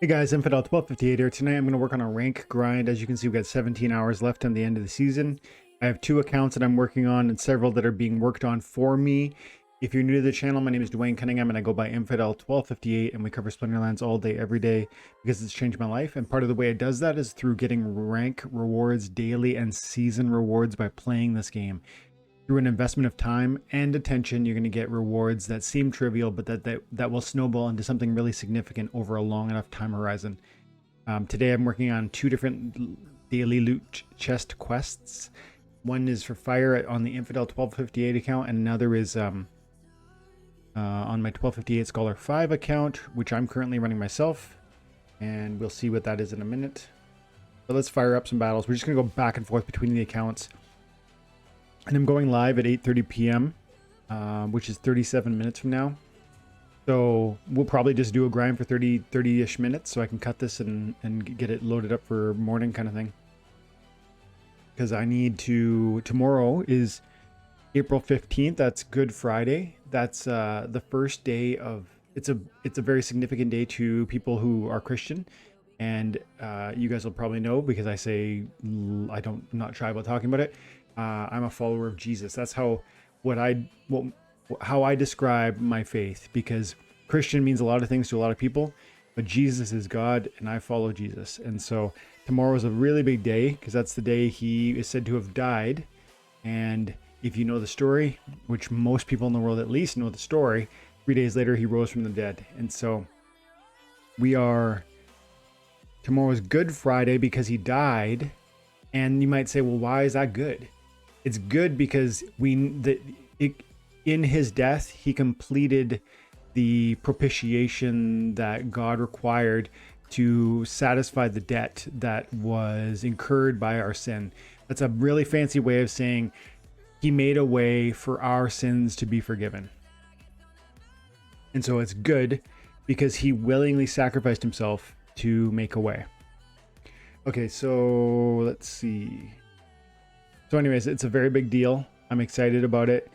Hey guys, Infidel1258 here. Tonight I'm going to work on a rank grind. As you can see, we've got 17 hours left on the end of the season. I have 2 accounts that I'm working on and several that are being worked on for me. If you're new to the channel, my name is Dwayne Cunningham and I go by Infidel1258, and we cover Splinterlands all day, every day, because it's changed my life. And part of the way it does that is through getting rank rewards, daily and season rewards by playing this game. Through an investment of time and attention, you're going to get rewards that seem trivial, but that will snowball into something really significant over a long enough time horizon. Today I'm working on 2 different daily loot chest quests. One is for fire on the Infidel1258 account, and another is on my 1258 Scholar 5 account, which I'm currently running myself. And we'll see what that is in a minute. But let's fire up some battles. We're just going to go back and forth between the accounts. And I'm going live at 8:30 p.m., which is 37 minutes from now. So we'll probably just do a grind for 30-ish minutes so I can cut this and get it loaded up for morning kind of thing. Because I need to... Tomorrow is April 15th. That's Good Friday. That's the first day of... It's a very significant day to people who are Christian. And you guys will probably know because I'm not shy about talking about it. I'm a follower of Jesus. That's how I describe my faith, because Christian means a lot of things to a lot of people, but Jesus is God and I follow Jesus. And so tomorrow is a really big day because that's the day he is said to have died. And if you know the story, which most people in the world at least know the story, 3 days later he rose from the dead. And so tomorrow's Good Friday because he died. And you might say, well, why is that good? It's good because in his death, he completed the propitiation that God required to satisfy the debt that was incurred by our sin. That's a really fancy way of saying he made a way for our sins to be forgiven. And so it's good because he willingly sacrificed himself to make a way. Okay, so let's see. So anyways, it's a very big deal. I'm excited about it.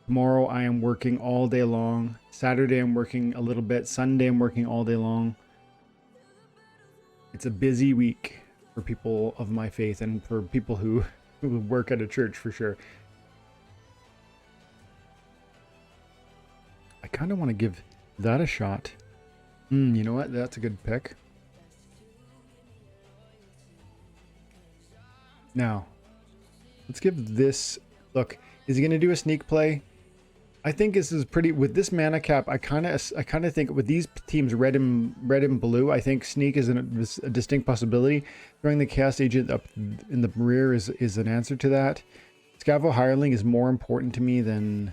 Tomorrow I am working all day long. Saturday I'm working a little bit. Sunday I'm working all day long. It's a busy week for people of my faith and for people who work at a church for sure. I kind of want to give that a shot. You know what? That's a good pick. Now, let's give this... Look, is he going to do a sneak play? I think this is pretty... With this mana cap, I kind of think with these teams, red and blue, I think sneak is a distinct possibility. Throwing the cast agent up in the rear is an answer to that. Scavo Hireling is more important to me than...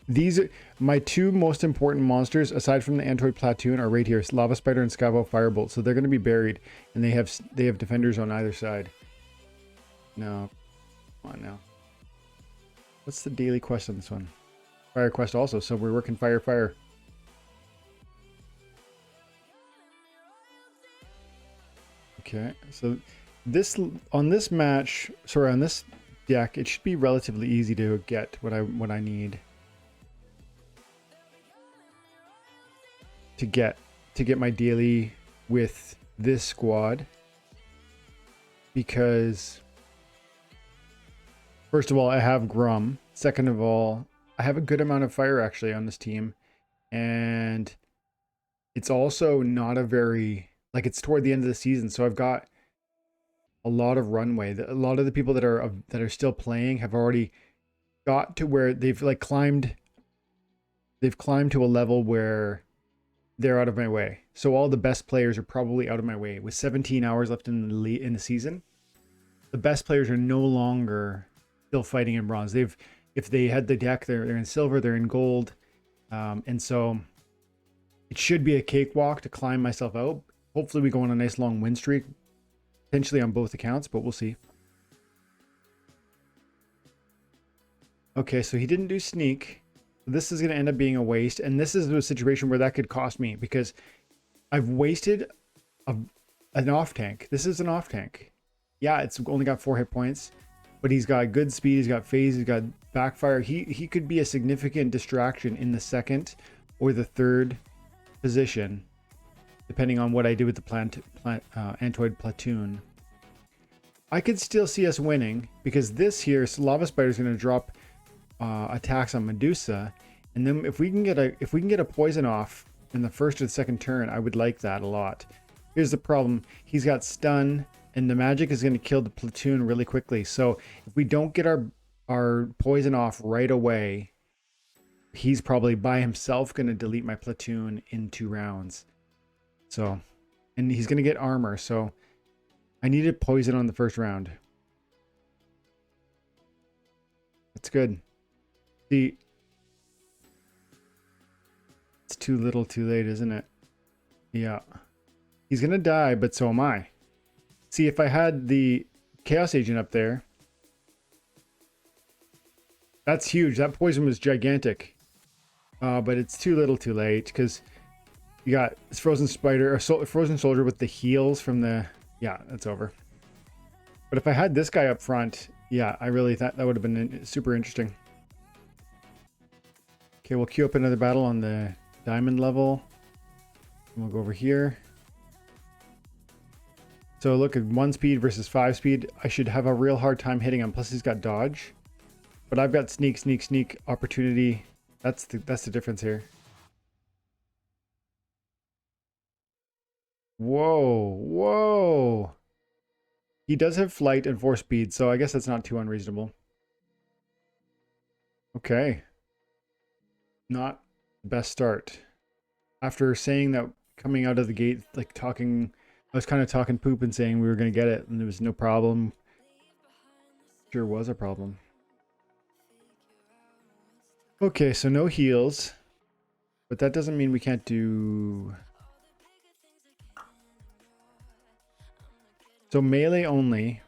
These are my 2 most important monsters, aside from the Android Platoon, are right here: Lava Spider and Scavo Firebolt. So they're going to be buried, and they have defenders on either side. No, come on now. What's the daily quest on this one? Fire quest also. So we're working fire. Okay, so on this deck, it should be relatively easy to get what I need. To get my daily with this squad, because first of all I have Grum, second of all I have a good amount of fire actually on this team, and it's also not a very, like, it's toward the end of the season, so I've got a lot of runway. A lot of the people that are still playing have already got to where they've climbed to a level where they're out of my way. So all the best players are probably out of my way. With 17 hours left in the season, the best players are no longer still fighting in bronze. If they had the deck, they're in silver, they're in gold, and so it should be a cakewalk to climb myself out. Hopefully we go on a nice long win streak, potentially on both accounts, but we'll see. Okay, so he didn't do sneak. This is going to end up being a waste, and this is a situation where that could cost me because I've wasted an off tank. This is an off tank. Yeah, it's only got 4 hit points, but he's got good speed, he's got phase, he's got backfire. He could be a significant distraction in the second or the third position, depending on what I do with the Antoid platoon. I could still see us winning because this here, Lava Spider is going to drop attacks on Medusa, and then if we can get a poison off in the first or the second turn, I would like that a lot. Here's the problem: he's got stun, and the magic is going to kill the platoon really quickly. So if we don't get our poison off right away, he's probably by himself going to delete my platoon in 2 rounds. So, and he's going to get armor. So I needed poison on the first round. That's good. See, it's too little too late, isn't it? Yeah. He's going to die, but so am I. See, if I had the Chaos Agent up there, that's huge. That poison was gigantic. But it's too little too late because you got this Frozen Spider, or Frozen Soldier with the heals from the... Yeah, that's over. But if I had this guy up front, yeah, I really thought that would have been super interesting. Okay, we'll queue up another battle on the diamond level. And we'll go over here. So look at 1 speed versus 5 speed. I should have a real hard time hitting him. Plus he's got dodge. But I've got sneak, sneak, sneak opportunity. That's the difference here. Whoa, whoa. He does have flight and 4 speed, so I guess that's not too unreasonable. Okay. Not the best start. After saying that coming out of the gate, like talking, I was kind of talking poop and saying we were going to get it and there was no problem. Sure was a problem. Okay, so no heals, but that doesn't mean we can't do... So melee only.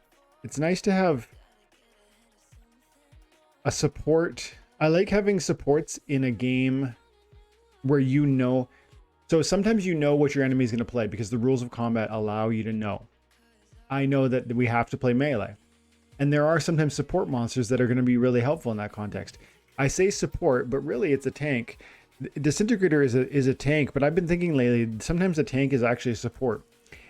It's nice to have a support. I like having supports in a game where you know. So sometimes you know what your enemy is going to play because the rules of combat allow you to know. I know that we have to play melee. And there are sometimes support monsters that are going to be really helpful in that context. I say support, but really it's a tank. Disintegrator is a tank, but I've been thinking lately, sometimes a tank is actually a support.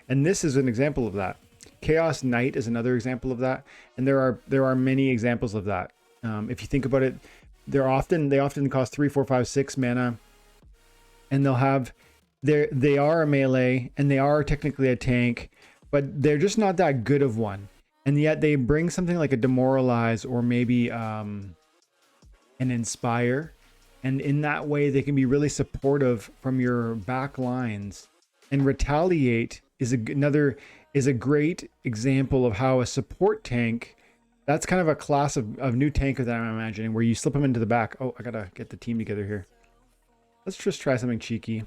And this is an example of that. Chaos Knight is another example of that. And there are many examples of that. If you think about it, they often cost 3, 4, 5, 6 mana. And they are a melee and they are technically a tank, but they're just not that good of one. And yet they bring something like a Demoralize or maybe an Inspire. And in that way, they can be really supportive from your back lines. And Retaliate is a great example of how a support tank, that's kind of a class of new tank that I'm imagining, where you slip them into the back. Oh, I gotta get the team together here. Let's just try something cheeky.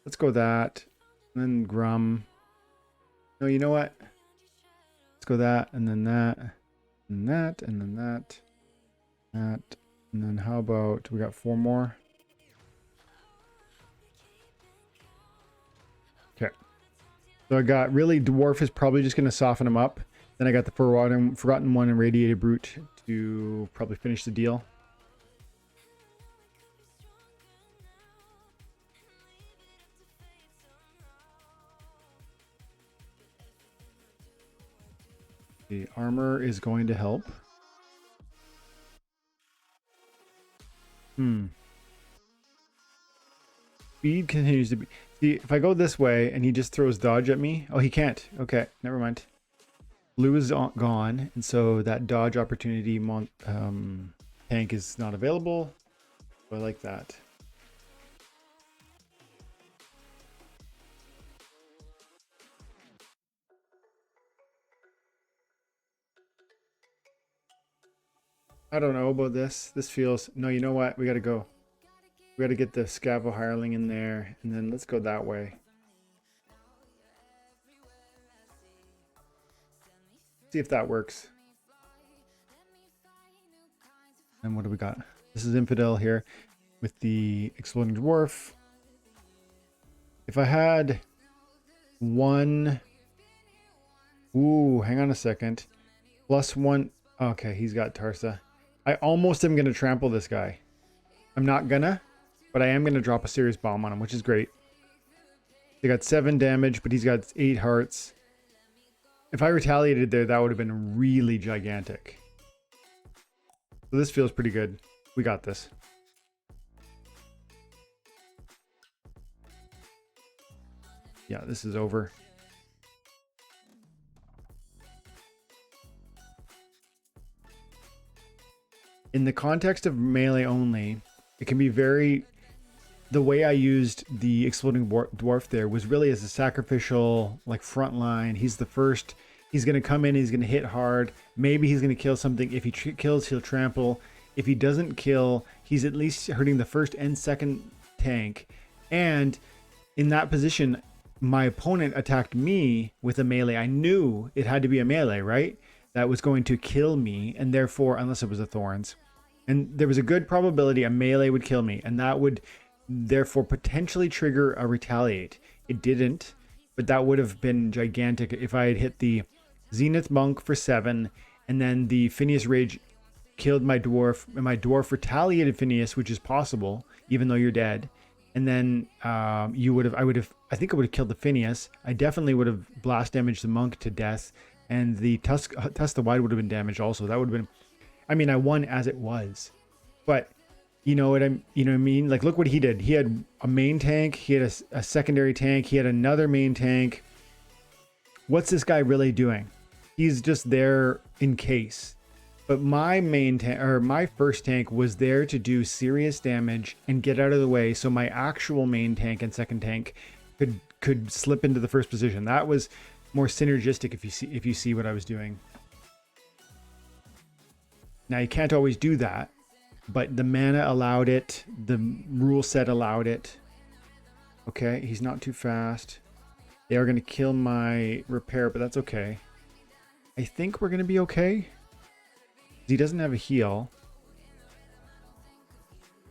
Let's go that. And then Grum. No, you know what? Let's go that, and then that, and that, and then that. That. And then how about, we got 4 more. Okay. So I got really Dwarf is probably just going to soften him up. Then I got the Forgotten One and Radiated Brute to probably finish the deal. The armor is going to help. Speed continues to be... See, if I go this way and he just throws dodge at me... Oh, he can't. Okay, never mind. Blue is gone, and so that dodge opportunity tank is not available. So I like that. I don't know about this. This feels... No, you know what? We gotta go. We gotta get the Scavo Hireling in there, and then let's go that way. See if that works. And what do we got? This is Infidel here with the Exploding Dwarf. If I had one... Ooh, hang on a second. +1... Okay, he's got Tarsa. I almost am going to trample this guy. I'm not gonna, But I am going to drop a serious bomb on him, which is great. They got 7 damage, but he's got 8 hearts. If I retaliated there, that would have been really gigantic. So this feels pretty good. We got this. Yeah, this is over. In the context of melee only, it can be very... The way I used the Exploding Dwarf there was really as a sacrificial, like, front line. He's the first. He's going to come in, he's going to hit hard. Maybe he's going to kill something. If he kills, he'll trample. If he doesn't kill, he's at least hurting the first and second tank. And in that position, my opponent attacked me with a melee. I knew it had to be a melee, right? That was going to kill me, and therefore, unless it was a Thorns. And there was a good probability a melee would kill me, and that would therefore potentially trigger a retaliate. It didn't, but that would have been gigantic if I had hit the Zenith Monk for 7, and then the Phineas Rage killed my dwarf, and my dwarf retaliated Phineas, which is possible, even though you're dead. And then I think I would have killed the Phineas. I definitely would have blast damaged the monk to death, and the Tusk the Wide would have been damaged also. That would have been, I mean, I won as it was, but you know what I mean? Like, look what he did. He had a main tank, he had a secondary tank, he had another main tank. What's this guy really doing? He's just there in case. But my main tank, or my first tank, was there to do serious damage and get out of the way, so my actual main tank and second tank could slip into the first position. That was more synergistic if you see what I was doing. Now you can't always do that, but the mana allowed it, the rule set allowed it. Okay, he's not too fast. They are going to kill my repair, but that's okay. I think we're going to be okay. He doesn't have a heal.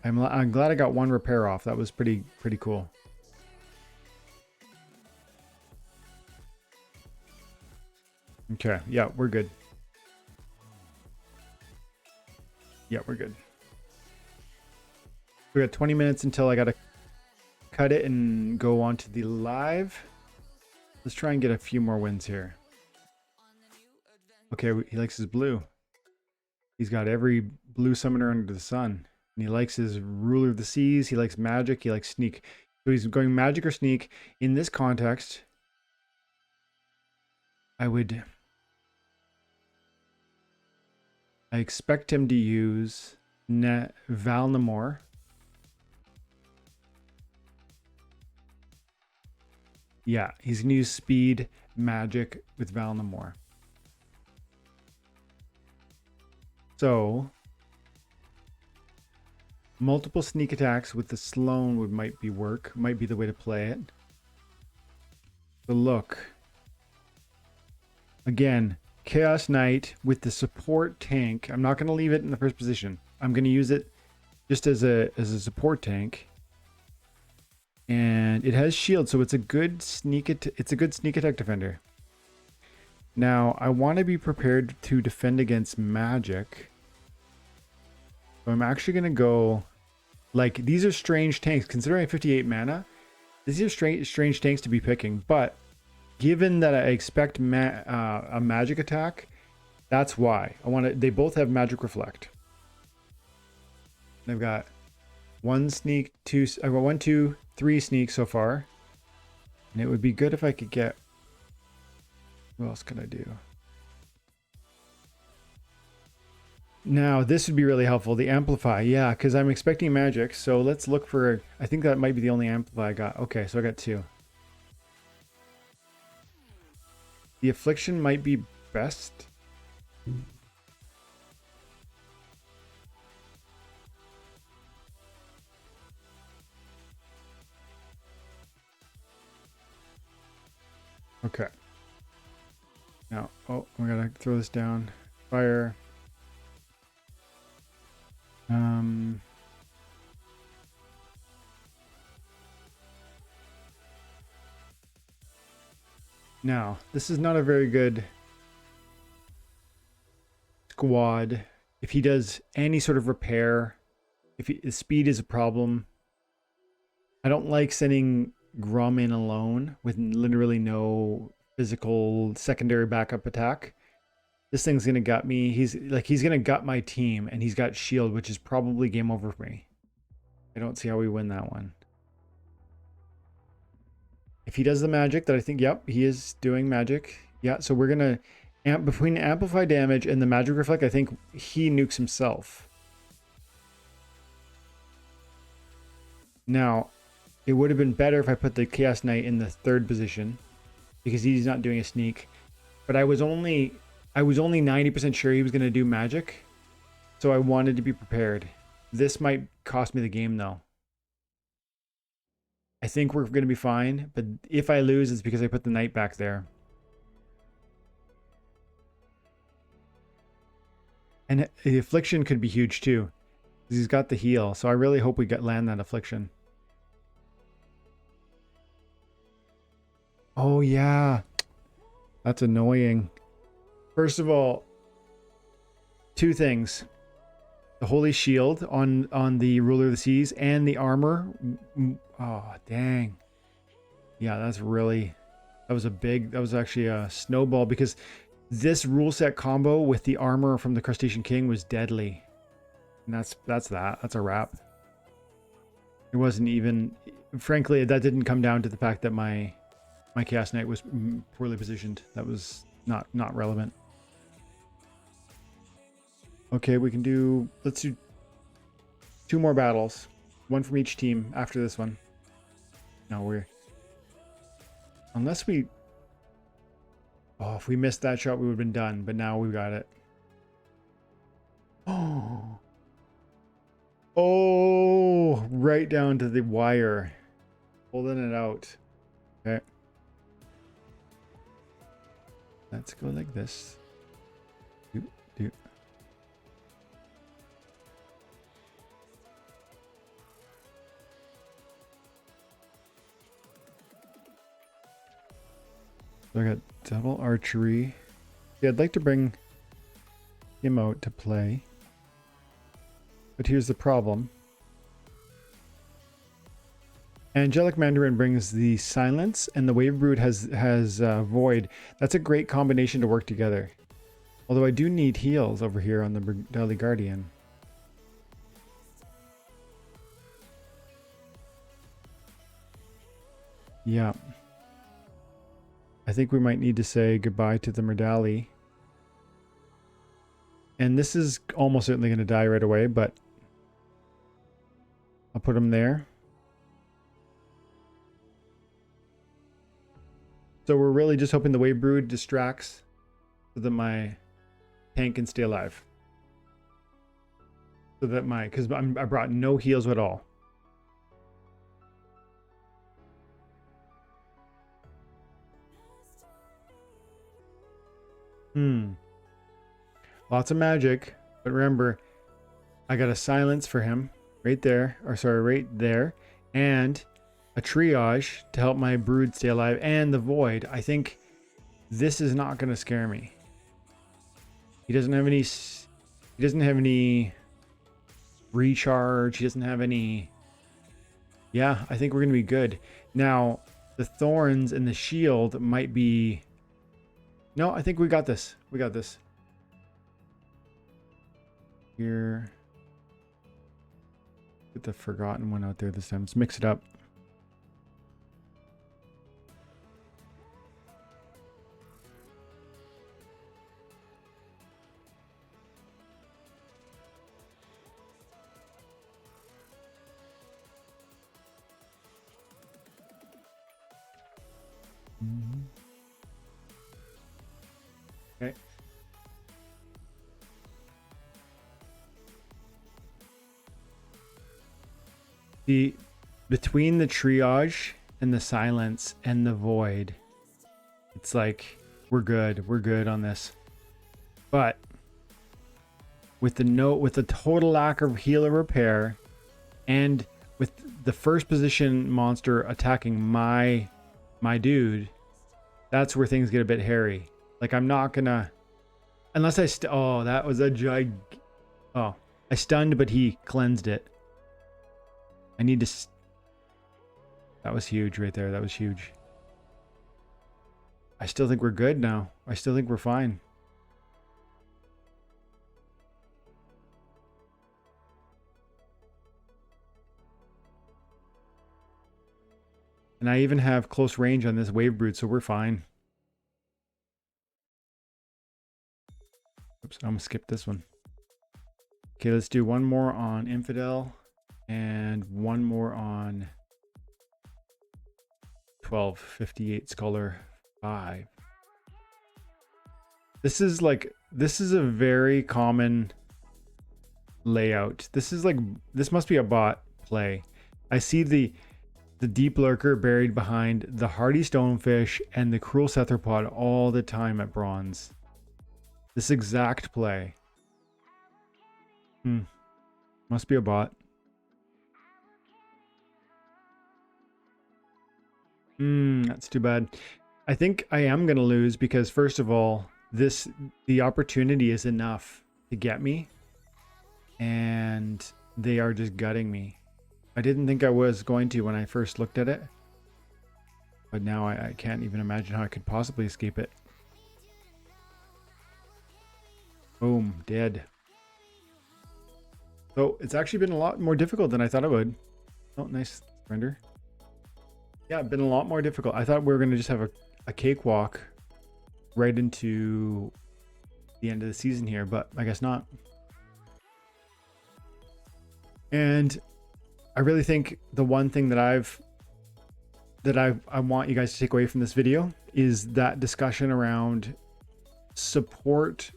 I'm glad I got 1 repair off. That was pretty cool. Okay, yeah, we're good. Yeah, we're good. We got 20 minutes until I gotta cut it and go on to the live. Let's try and get a few more wins here. Okay, he likes his blue. He's got every blue summoner under the sun. And he likes his Ruler of the Seas. He likes magic. He likes sneak. So he's going magic or sneak. In this context, I expect him to use Valnamore. Yeah, he's going to use speed magic with Valnamore. So, multiple sneak attacks with the Sloan might be the way to play it. So look, again, Chaos Knight with the support tank. I'm not going to leave it in the first position. I'm going to use it just as a support tank. And it has shield, so it's a good sneak attack defender. Now, I want to be prepared to defend against magic. So I'm actually going to go, like, these are strange tanks. Considering I have 58 mana, these are strange tanks to be picking. But given that I expect a magic attack, that's why. They both have magic reflect. I've got 1 sneak, 2, I've got 1, 2, 3 sneaks so far. And it would be good if I could get, what else could I do? Now, this would be really helpful. The Amplify, yeah, because I'm expecting magic. So let's look for, I think that might be the only Amplify I got. Okay, so I got 2. The Affliction might be best. Okay. Now, oh, we gotta throw this down. Fire. Now, this is not a very good squad. If he does any sort of repair, if his speed is a problem, I don't like sending Grum in alone with literally no physical secondary backup attack. This thing's gonna gut me. He's gonna gut my team, and he's got shield, which is probably game over for me. I don't see how we win that one. If he does the magic that I think, yep, he is doing magic. Yeah, so we're gonna between amplify damage and the magic reflect, I think he nukes himself. Now, it would have been better if I put the Chaos Knight in the 3rd position because he's not doing a sneak. But I was only 90% sure he was going to do magic, so I wanted to be prepared. This might cost me the game though. I think we're going to be fine, but if I lose, it's because I put the knight back there. And the affliction could be huge too. He's got the heal, so I really hope we land that affliction. Oh yeah, that's annoying. First of all, 2 things: the holy shield on the ruler of the seas and the armor. Oh dang, yeah, that was actually a snowball, because this rule set combo with the armor from the Crustacean King was deadly. And that's a wrap. It wasn't even, frankly, that didn't come down to the fact that my Chaos Knight was poorly positioned. That was not relevant. Okay, we can do, let's do 2 more battles. 1 from each team after this one. No, unless we, oh, if we missed that shot, we would have been done, but now we've got it. Oh, right down to the wire. Holding it out. Okay. Let's go like this. Do. So I got double archery. Yeah, I'd like to bring him out to play. But here's the problem. Angelic Mandarin brings the silence, and the Wave Brood has void. That's a great combination to work together. Although I do need heals over here on the Deadly Guardian. Yeah. I think we might need to say goodbye to the Merdali. And this is almost certainly going to die right away, but I'll put him there. So we're really just hoping the Wave Brood distracts so that my tank can stay alive. So that because I brought no heals at all. Lots of magic, but remember, I got a silence for him right there, or sorry, right there, and a triage to help my brood stay alive, and the void. I think this is not going to scare me. He doesn't have any recharge. He doesn't have any. Yeah, I think we're going to be good. Now, the thorns and the shield might be. No, I think we got this. We got this. Here. Get the forgotten one out there this time. Let's mix it up. Okay. Between the triage and the silence and the void, it's like we're good. We're good on this. But with the total lack of healer repair, and with the first position monster attacking my dude, that's where things get a bit hairy. Like, I'm not gonna, unless oh, that was a oh, I stunned, but he cleansed it. I need to, That was huge right there. That was huge. I still think we're good now. I still think we're fine. And I even have close range on this wave brute, so we're fine. Oops, I'm gonna skip this one. Okay, let's do one more on Infidel and one more on 1258 Scholar 5. This is a very common layout. This must be a bot play. I see the deep lurker buried behind the hardy stonefish and the cruel cephalopod all the time at bronze. This exact play. Must be a bot. That's too bad. I think I am gonna lose because first of all, the opportunity is enough to get me, and they are just gutting me. I didn't think I was going to when I first looked at it, but now I can't even imagine how I could possibly escape it. Boom, dead. So it's actually been a lot more difficult than I thought it would. Oh, nice surrender. Yeah, it's been a lot more difficult. I thought we were going to just have a cakewalk right into the end of the season here, but I guess not. And I really think the one thing that I want you guys to take away from this video is that discussion around support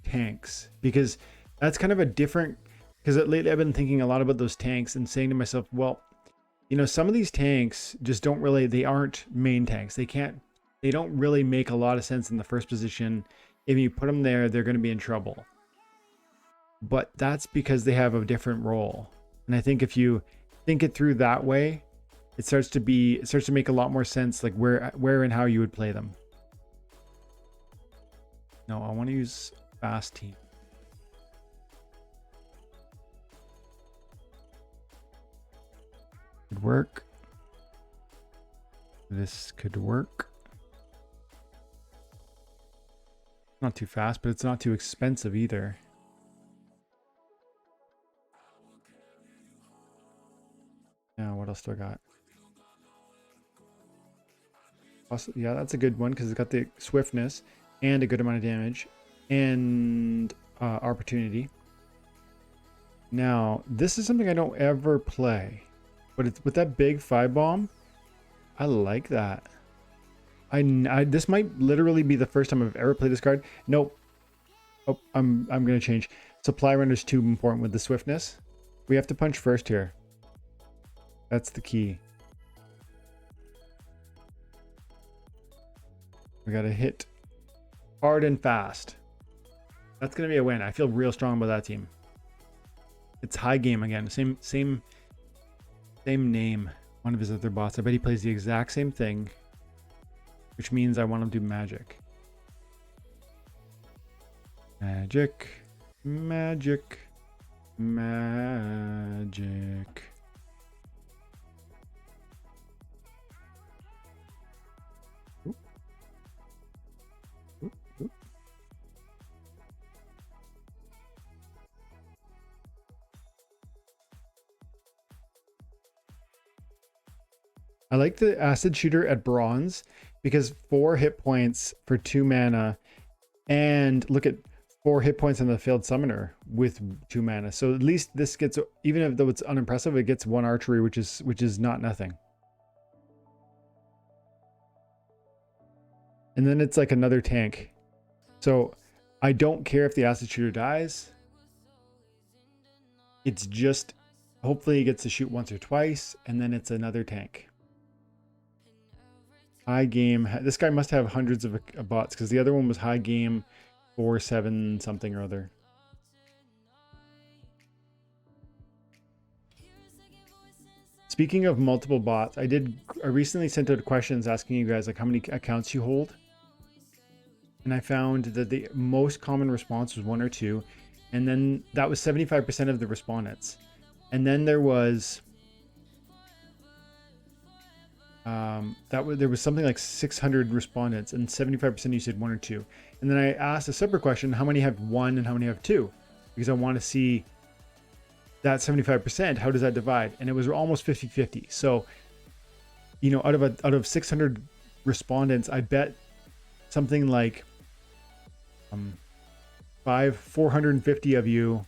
tanks, because that's kind of a different, because lately I've been thinking a lot about those tanks and saying to myself, well, you know, some of these tanks just they aren't main tanks. They don't really make a lot of sense in the first position. If you put them there, they're going to be in trouble. But that's because they have a different role. And I think if you think it through that way, it starts to make a lot more sense, like where and how you would play them. No, I want to use fast team. Could work. This could work. Not too fast, but it's not too expensive either. Now, what else do I got? Also, yeah, that's a good one because it's got the swiftness and a good amount of damage and opportunity. Now, this is something I don't ever play, but it's with that big 5 bomb. I like that. This might literally be the first time I've ever played this card. Nope. Oh, I'm gonna change. Supply run is too important with the swiftness. We have to punch first here. That's the key. We gotta hit hard and fast. That's gonna be a win. I feel real strong about that team. It's high game again. Same name. One of his other bots. I bet he plays the exact same thing, which means I want him to do magic. Magic. Magic. Magic. Oop. Oop, oop. I like the acid shooter at bronze because 4 hit points for 2 mana, and look at 4 hit points on the failed summoner with 2 mana. So at least this gets, even though it's unimpressive, it gets 1 archery, which is not nothing. And then it's like another tank. So I don't care if the acid shooter dies. It's just, hopefully he gets to shoot once or twice, and then it's another tank. High game. This guy must have hundreds of bots because the other one was high game 4-7 something or other. Speaking of multiple bots, I recently sent out questions asking you guys like how many accounts you hold. And I found that the most common response was 1 or 2. And then that was 75% of the respondents. And then there was there was something like 600 respondents, and 75% you said 1 or 2. And then I asked a separate question: how many have 1 and how many have 2? Because I want to see that 75%. How does that divide? And it was almost 50-50. So, you know, out of 600 respondents, I bet something like 450 of you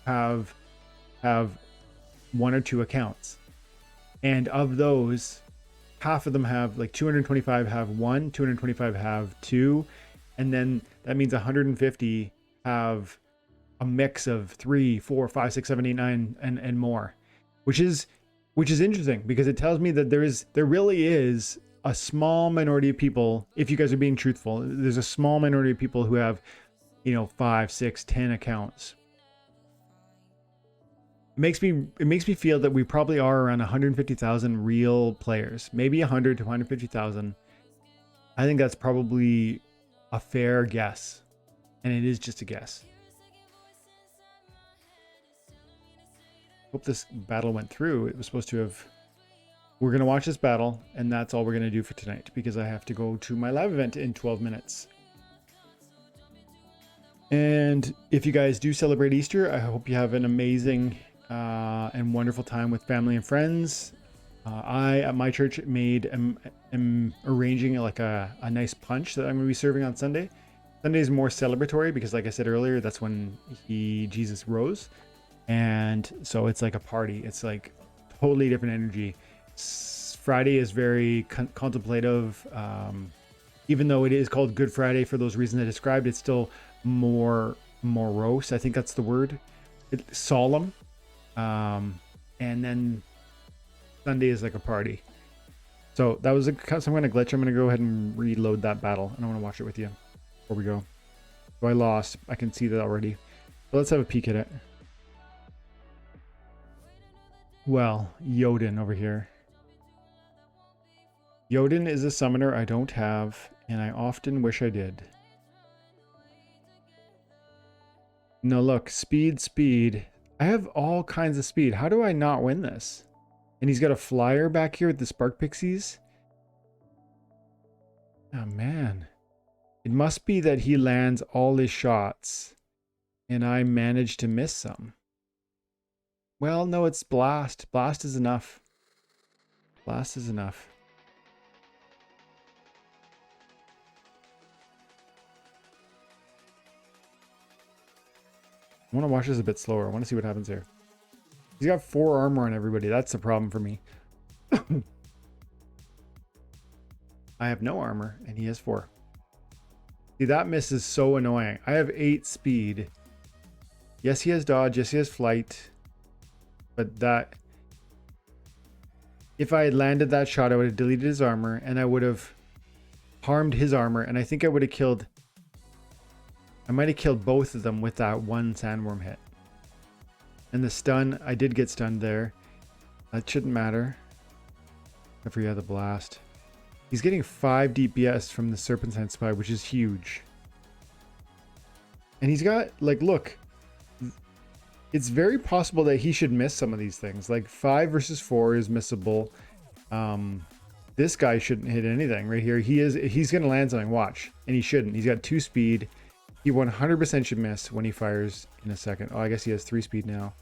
have 1 or 2 accounts, and of those, half of them have, like 225 have 1, 225 have 2, and then that means 150 have a mix of 3, 4, 5, 6, 7, 8, 9 and more, which is interesting, because it tells me that there really is a small minority of people, if you guys are being truthful, there's a small minority of people who have, you know, 5, 6, 10 accounts. It makes me feel that we probably are around 150,000 real players, maybe 100 to 150,000. I think that's probably a fair guess, and it is just a guess. Hope this battle went through. It was supposed to have. We're going to watch this battle, and that's all we're going to do for tonight, because I have to go to my live event in 12 minutes. And if you guys do celebrate Easter, I hope you have an amazing and wonderful time with family and friends. I, at my church, am arranging like a nice punch that I'm going to be serving on Sunday. Sunday is more celebratory because, like I said earlier, that's when Jesus rose. And so it's like a party. It's like totally different energy. Friday is very contemplative. Even though it is called Good Friday for those reasons I described, it's still more morose. I think that's the word. It's solemn. And then Sunday is like a party. So that was some kind of glitch. I'm going to go ahead and reload that battle, and I want to watch it with you before we go. So I lost. I can see that already. So let's have a peek at it. Well, Jodin over here. Jodin is a summoner I don't have, and I often wish I did. No, look, speed. I have all kinds of speed. How do I not win this? And he's got a flyer back here with the Spark Pixies. Oh, man. It must be that he lands all his shots, and I manage to miss some. Well, no, it's Blast. Blast is enough. Blast is enough. I want to watch this a bit slower. I want to see what happens here. He's got 4 armor on everybody. That's the problem for me. I have no armor, and he has 4. See, that miss is so annoying. I have 8 speed. Yes, he has dodge. Yes, he has flight. But that... if I had landed that shot, I would have deleted his armor, and I would have harmed his armor, and I think I would have killed... I might have killed both of them with that one sandworm hit. And the stun, I did get stunned there. That shouldn't matter. Except for, yeah, the blast. He's getting 5 DPS from the Serpentine Spy, which is huge. And he's got, like, look. It's very possible that he should miss some of these things. Like, 5 versus 4 is missable. This guy shouldn't hit anything right here. He's going to land something, watch. And he shouldn't. He's got 2 speed. He 100% should miss when he fires in a second. Oh, I guess he has 3 speed now.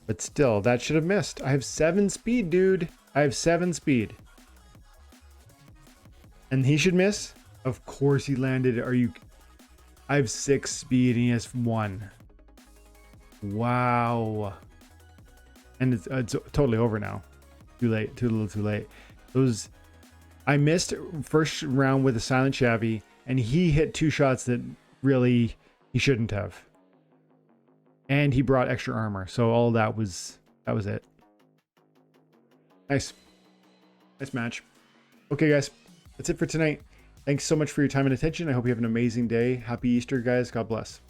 But still, that should have missed. I have 7 speed, dude. I have 7 speed. And he should miss? Of course he landed. I have 6 speed and he has 1. Wow. And it's totally over now. Too late. Too little too late. I missed first round with a silent Shabby, and he hit 2 shots that really he shouldn't have. And he brought extra armor. So all that was it. Nice match. Okay, guys, that's it for tonight. Thanks so much for your time and attention. I hope you have an amazing day. Happy Easter, guys. God bless.